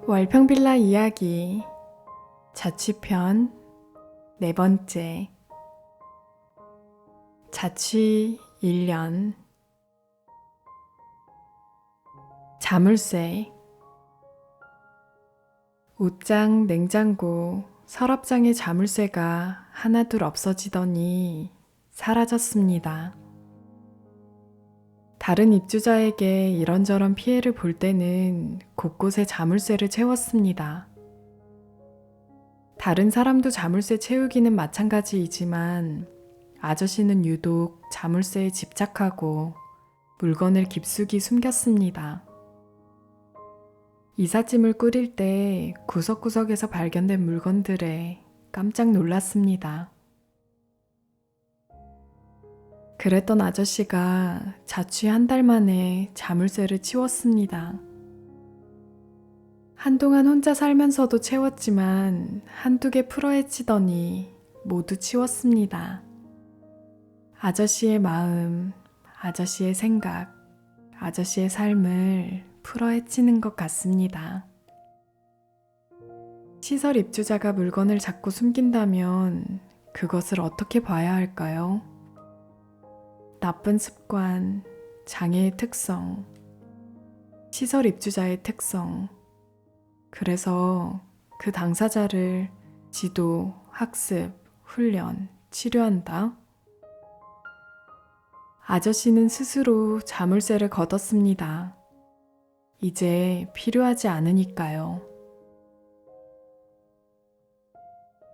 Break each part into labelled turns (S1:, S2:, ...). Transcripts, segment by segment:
S1: 월평빌라 이야기 자취편 4번째. 자취 1년. 자물쇠. 옷장, 냉장고, 서랍장의 자물쇠가 하나둘 없어지더니 사라졌습니다. 다른 입주자에게 이런저런 피해를 볼 때는 곳곳에 자물쇠를 채웠습니다. 다른 사람도 자물쇠 채우기는 마찬가지이지만 아저씨는 유독 자물쇠에 집착하고 물건을 깊숙이 숨겼습니다. 이삿짐을 꾸릴 때 구석구석에서 발견된 물건들에 깜짝 놀랐습니다. 그랬던 아저씨가 자취 1달 만에 자물쇠를 치웠습니다. 한동안 혼자 살면서도 채웠지만 한두 개 풀어헤치더니 모두 치웠습니다. 아저씨의 마음, 아저씨의 생각, 아저씨의 삶을 풀어헤치는 것 같습니다. 시설 입주자가 물건을 자꾸 숨긴다면 그것을 어떻게 봐야 할까요? 나쁜 습관, 장애의 특성, 시설 입주자의 특성. 그래서 그 당사자를 지도, 학습, 훈련, 치료한다. 아저씨는 스스로 자물쇠를 걷었습니다. 이제 필요하지 않으니까요.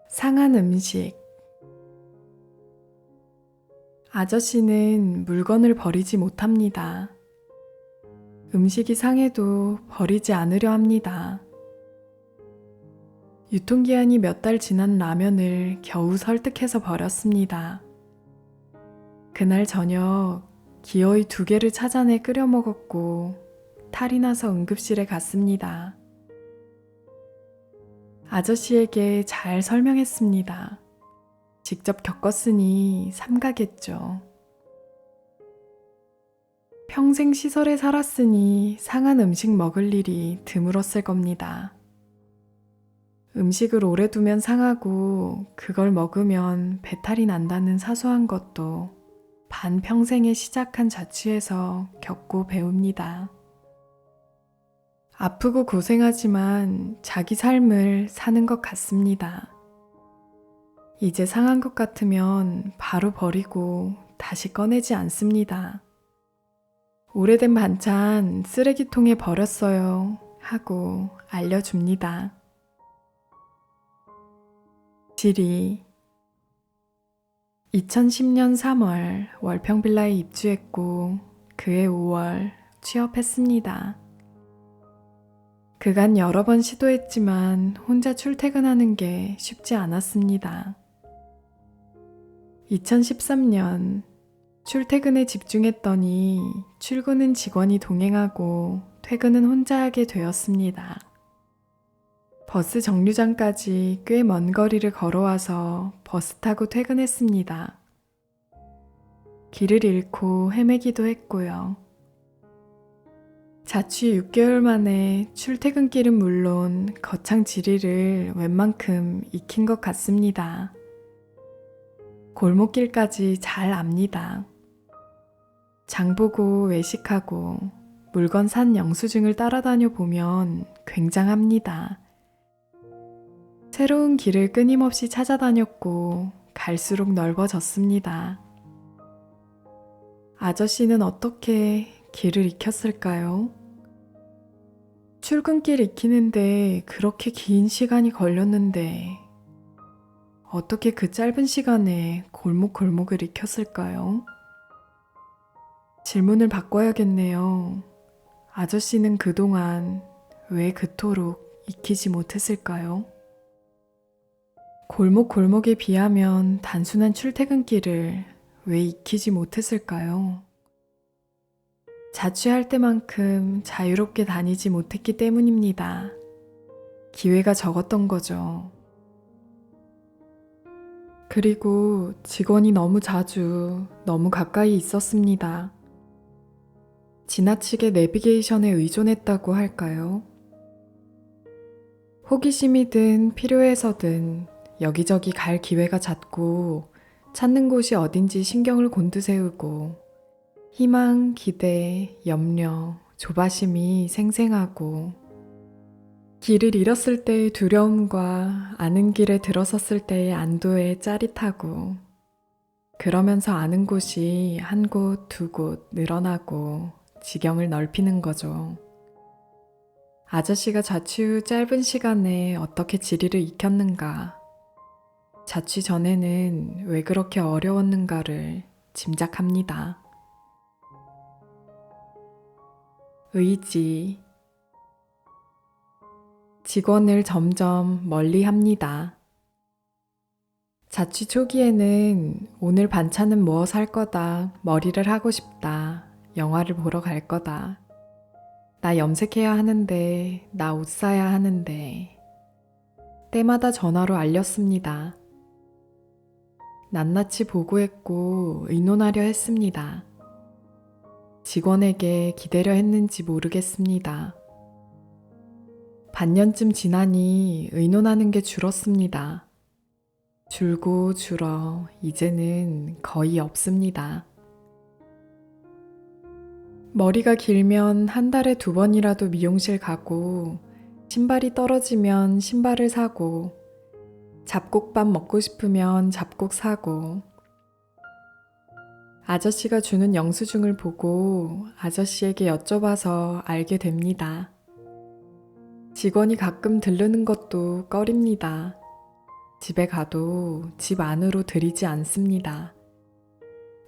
S1: 상한 음식. 아저씨는 물건을 버리지 못합니다. 음식이 상해도 버리지 않으려 합니다. 유통기한이 몇 달 지난 라면을 겨우 설득해서 버렸습니다. 그날 저녁 기어이 2개를 찾아내 끓여 먹었고 탈이 나서 응급실에 갔습니다. 아저씨에게 잘 설명했습니다. 직접 겪었으니 삼가겠죠. 평생 시설에 살았으니 상한 음식 먹을 일이 드물었을 겁니다. 음식을 오래 두면 상하고 그걸 먹으면 배탈이 난다는 사소한 것도 반평생에 시작한 자취에서 겪고 배웁니다. 아프고 고생하지만 자기 삶을 사는 것 같습니다. 이제 상한 것 같으면 바로 버리고 다시 꺼내지 않습니다. 오래된 반찬 쓰레기통에 버렸어요 하고 알려줍니다. 지리. 2010년 3월 월평빌라에 입주했고 그해 5월 취업했습니다. 그간 여러 번 시도했지만 혼자 출퇴근하는 게 쉽지 않았습니다. 2013년 출퇴근에 집중했더니 출근은 직원이 동행하고 퇴근은 혼자 하게 되었습니다. 버스 정류장까지 꽤 먼 거리를 걸어와서 버스 타고 퇴근했습니다. 길을 잃고 헤매기도 했고요. 자취 6개월 만에 출퇴근길은 물론 거창 지리를 웬만큼 익힌 것 같습니다. 골목길까지 잘 압니다. 장보고 외식하고 물건 산 영수증을 따라다녀 보면 굉장합니다. 새로운 길을 끊임없이 찾아다녔고 갈수록 넓어졌습니다. 아저씨는 어떻게 길을 익혔을까요? 출근길 익히는데 그렇게 긴 시간이 걸렸는데 어떻게 그 짧은 시간에 골목골목을 익혔을까요? 질문을 바꿔야겠네요. 아저씨는 그동안 왜 그토록 익히지 못했을까요? 골목골목에 비하면 단순한 출퇴근길을 왜 익히지 못했을까요? 자취할 때만큼 자유롭게 다니지 못했기 때문입니다. 기회가 적었던 거죠. 그리고 직원이 너무 자주, 너무 가까이 있었습니다. 지나치게 내비게이션에 의존했다고 할까요? 호기심이든 필요해서든 여기저기 갈 기회가 잦고 찾는 곳이 어딘지 신경을 곤두세우고 희망, 기대, 염려, 조바심이 생생하고 길을 잃었을 때의 두려움과 아는 길에 들어섰을 때의 안도에 짜릿하고 그러면서 아는 곳이 한 곳, 두 곳 늘어나고 지경을 넓히는 거죠. 아저씨가 자취 후 짧은 시간에 어떻게 지리를 익혔는가, 자취 전에는 왜 그렇게 어려웠는가를 짐작합니다. 의지. 직원을 점점 멀리 합니다. 자취 초기에는 오늘 반찬은 무엇 할 거다, 머리를 하고 싶다, 영화를 보러 갈 거다, 나 염색해야 하는데, 나 옷 사야 하는데, 때마다 전화로 알렸습니다. 낱낱이 보고했고 의논하려 했습니다. 직원에게 기대려 했는지 모르겠습니다. 반년쯤 지나니 의논하는 게 줄었습니다. 줄고 줄어 이제는 거의 없습니다. 머리가 길면 한 달에 2번이라도 미용실 가고 신발이 떨어지면 신발을 사고 잡곡밥 먹고 싶으면 잡곡 사고 아저씨가 주는 영수증을 보고 아저씨에게 여쭤봐서 알게 됩니다. 직원이 가끔 들르는 것도 꺼립니다. 집에 가도 집 안으로 들이지 않습니다.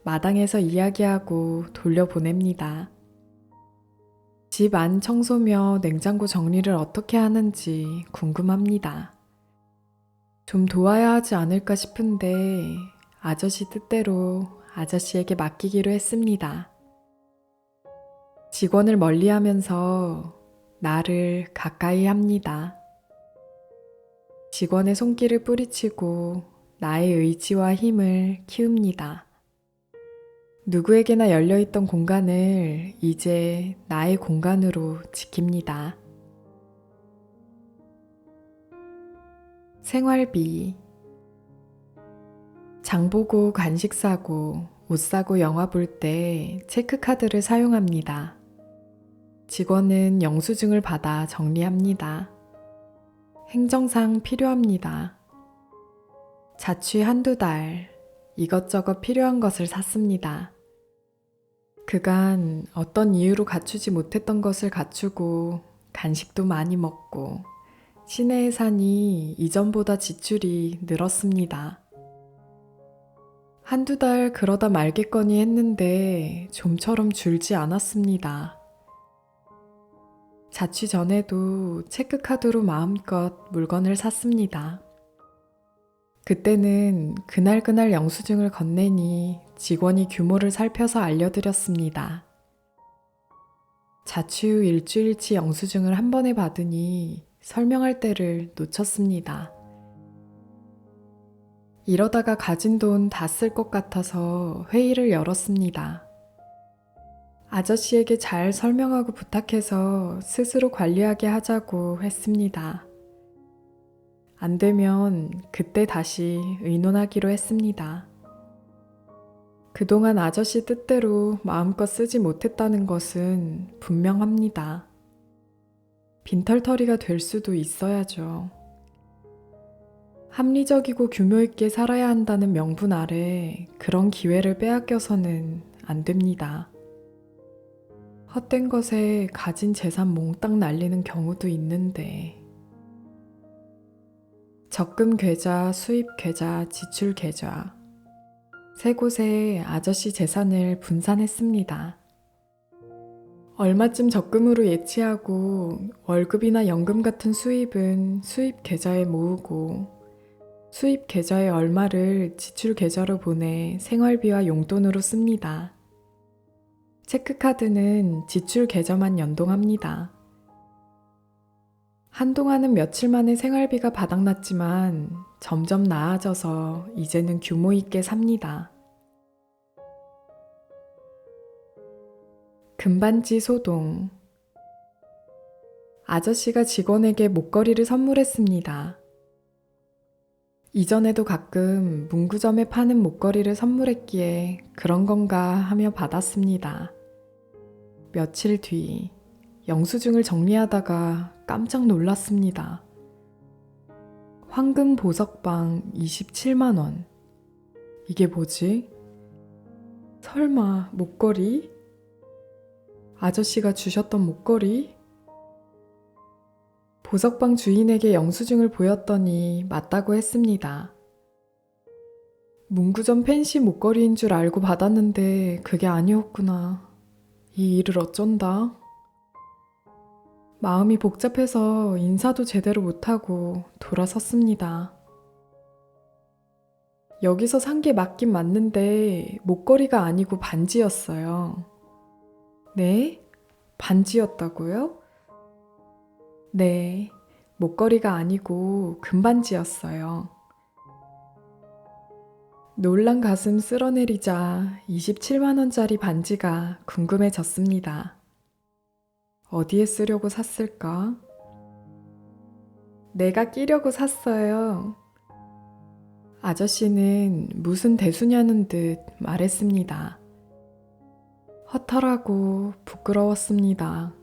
S1: 마당에서 이야기하고 돌려보냅니다. 집 안 청소며 냉장고 정리를 어떻게 하는지 궁금합니다. 좀 도와야 하지 않을까 싶은데 아저씨 뜻대로 아저씨에게 맡기기로 했습니다. 직원을 멀리하면서 나를 가까이 합니다. 직원의 손길을 뿌리치고 나의 의지와 힘을 키웁니다. 누구에게나 열려있던 공간을 이제 나의 공간으로 지킵니다. 생활비. 장 보고 간식 사고 옷 사고 영화 볼 때 체크카드를 사용합니다. 직원은 영수증을 받아 정리합니다. 행정상 필요합니다. 자취 1~2달 이것저것 필요한 것을 샀습니다. 그간 어떤 이유로 갖추지 못했던 것을 갖추고 간식도 많이 먹고 시내에 사니 이전보다 지출이 늘었습니다. 1~2달 그러다 말겠거니 했는데 좀처럼 줄지 않았습니다. 자취 전에도 체크카드로 마음껏 물건을 샀습니다. 그때는 그날 영수증을 건네니 직원이 규모를 살펴서 알려드렸습니다. 자취 후 일주일치 영수증을 한 번에 받으니 설명할 때를 놓쳤습니다. 이러다가 가진 돈 다 쓸 것 같아서 회의를 열었습니다. 아저씨에게 잘 설명하고 부탁해서 스스로 관리하게 하자고 했습니다. 안 되면 그때 다시 의논하기로 했습니다. 그동안 아저씨 뜻대로 마음껏 쓰지 못했다는 것은 분명합니다. 빈털터리가 될 수도 있어야죠. 합리적이고 규모 있게 살아야 한다는 명분 아래 그런 기회를 빼앗겨서는 안 됩니다. 헛된 것에 가진 재산 몽땅 날리는 경우도 있는데 적금 계좌, 수입 계좌, 지출 계좌 3곳에 아저씨 재산을 분산했습니다. 얼마쯤 적금으로 예치하고 월급이나 연금 같은 수입은 수입 계좌에 모으고 수입 계좌의 얼마를 지출 계좌로 보내 생활비와 용돈으로 씁니다. 체크카드는 지출 계좌만 연동합니다. 한동안은 며칠 만에 생활비가 바닥났지만 점점 나아져서 이제는 규모 있게 삽니다. 금반지 소동. 아저씨가 직원에게 목걸이를 선물했습니다. 이전에도 가끔 문구점에 파는 목걸이를 선물했기에 그런 건가 하며 받았습니다. 며칠 뒤 영수증을 정리하다가 깜짝 놀랐습니다. 황금 보석방 27만 원. 이게 뭐지? 설마 목걸이? 아저씨가 주셨던 목걸이? 보석방 주인에게 영수증을 보였더니 맞다고 했습니다. 문구점 팬시 목걸이인 줄 알고 받았는데 그게 아니었구나. 이 일을 어쩐다? 마음이 복잡해서 인사도 제대로 못하고 돌아섰습니다. 여기서 산 게 맞긴 맞는데 목걸이가 아니고 반지였어요. 네? 반지였다고요? 네, 목걸이가 아니고 금반지였어요. 놀란 가슴 쓸어내리자 27만 원짜리 반지가 궁금해졌습니다. 어디에 쓰려고 샀을까? 내가 끼려고 샀어요. 아저씨는 무슨 대수냐는 듯 말했습니다. 허탈하고 부끄러웠습니다.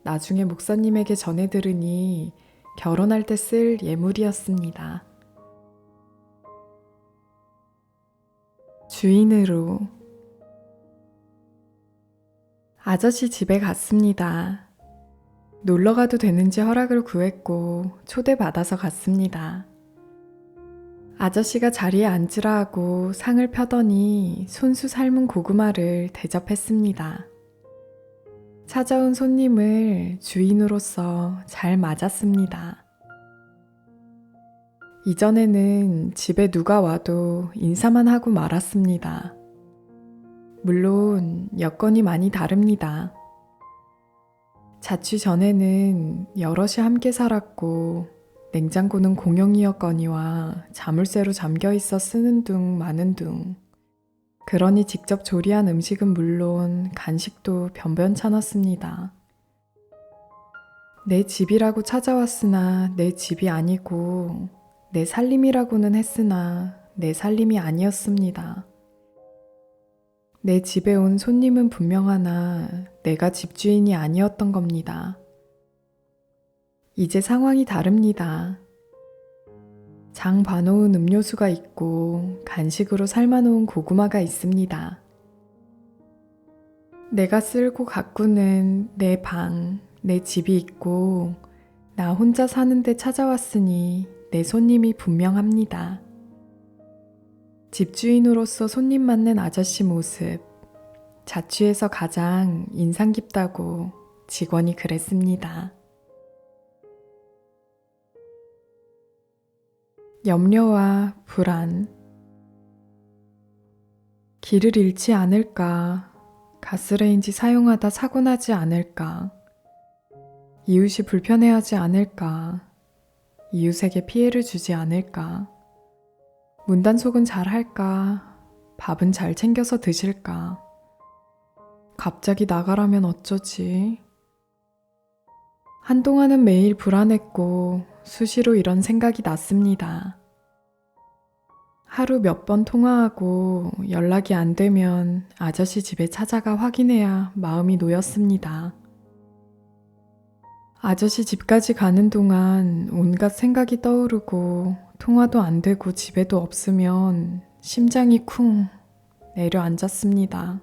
S1: 나중에 목사님에게 전해 들으니 결혼할 때 쓸 예물이었습니다. 주인으로 아저씨 집에 갔습니다. 놀러 가도 되는지 허락을 구했고 초대받아서 갔습니다. 아저씨가 자리에 앉으라 하고 상을 펴더니 손수 삶은 고구마를 대접했습니다. 찾아온 손님을 주인으로서 잘 맞았습니다. 이전에는 집에 누가 와도 인사만 하고 말았습니다. 물론 여건이 많이 다릅니다. 자취 전에는 여럿이 함께 살았고 냉장고는 공용이었거니와 자물쇠로 잠겨있어 쓰는 둥 마는 둥. 그러니 직접 조리한 음식은 물론 간식도 변변찮았습니다. 내 집이라고 찾아왔으나 내 집이 아니고 내 살림이라고는 했으나 내 살림이 아니었습니다. 내 집에 온 손님은 분명하나 내가 집주인이 아니었던 겁니다. 이제 상황이 다릅니다. 장 봐놓은 음료수가 있고 간식으로 삶아놓은 고구마가 있습니다. 내가 쓸고 가꾸는 내 방, 내 집이 있고 나 혼자 사는데 찾아왔으니 내 손님이 분명합니다. 집주인으로서 손님 맞는 아저씨 모습, 자취에서 가장 인상 깊다고 직원이 그랬습니다. 염려와 불안. 길을 잃지 않을까? 가스레인지 사용하다 사고 나지 않을까? 이웃이 불편해하지 않을까? 이웃에게 피해를 주지 않을까? 문단속은 잘 할까? 밥은 잘 챙겨서 드실까? 갑자기 나가라면 어쩌지? 한동안은 매일 불안했고 수시로 이런 생각이 났습니다. 하루 몇 번 통화하고 연락이 안 되면 아저씨 집에 찾아가 확인해야 마음이 놓였습니다. 아저씨 집까지 가는 동안 온갖 생각이 떠오르고 통화도 안 되고 집에도 없으면 심장이 쿵 내려앉았습니다.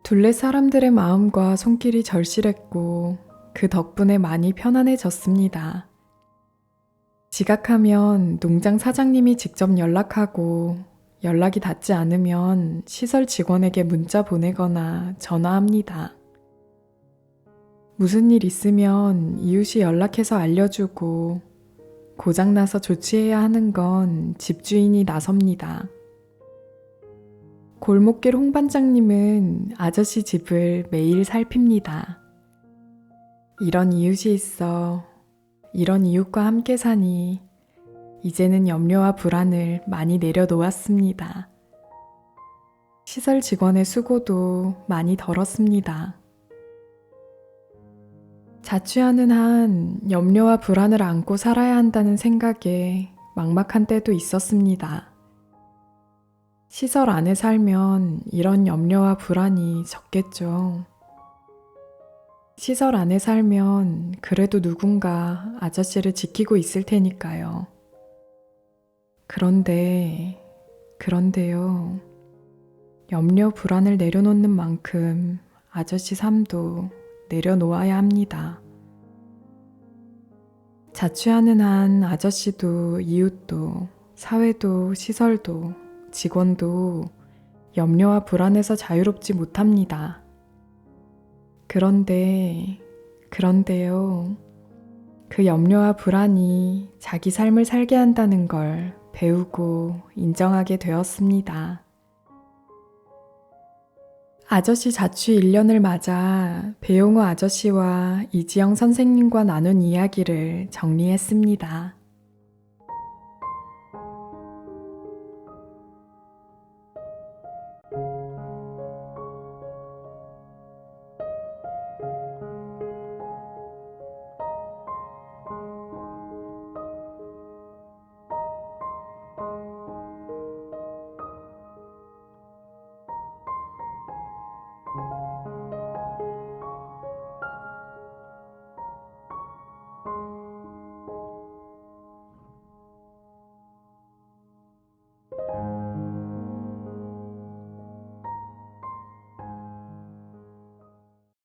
S1: 둘레 사람들의 마음과 손길이 절실했고 그 덕분에 많이 편안해졌습니다. 지각하면 농장 사장님이 직접 연락하고 연락이 닿지 않으면 시설 직원에게 문자 보내거나 전화합니다. 무슨 일 있으면 이웃이 연락해서 알려주고 고장나서 조치해야 하는 건 집주인이 나섭니다. 골목길 홍반장님은 아저씨 집을 매일 살핍니다. 이런 이웃이 있어 이런 이웃과 함께 사니 이제는 염려와 불안을 많이 내려놓았습니다. 시설 직원의 수고도 많이 덜었습니다. 자취하는 한 염려와 불안을 안고 살아야 한다는 생각에 막막한 때도 있었습니다. 시설 안에 살면 이런 염려와 불안이 적겠죠. 시설 안에 살면 그래도 누군가 아저씨를 지키고 있을 테니까요. 그런데요. 염려, 불안을 내려놓는 만큼 아저씨 삶도 내려놓아야 합니다. 자취하는 한 아저씨도 이웃도 사회도 시설도 직원도 염려와 불안에서 자유롭지 못합니다. 그런데요. 그 염려와 불안이 자기 삶을 살게 한다는 걸 배우고 인정하게 되었습니다. 아저씨 자취 1년을 맞아 배용호 아저씨와 이지영 선생님과 나눈 이야기를 정리했습니다.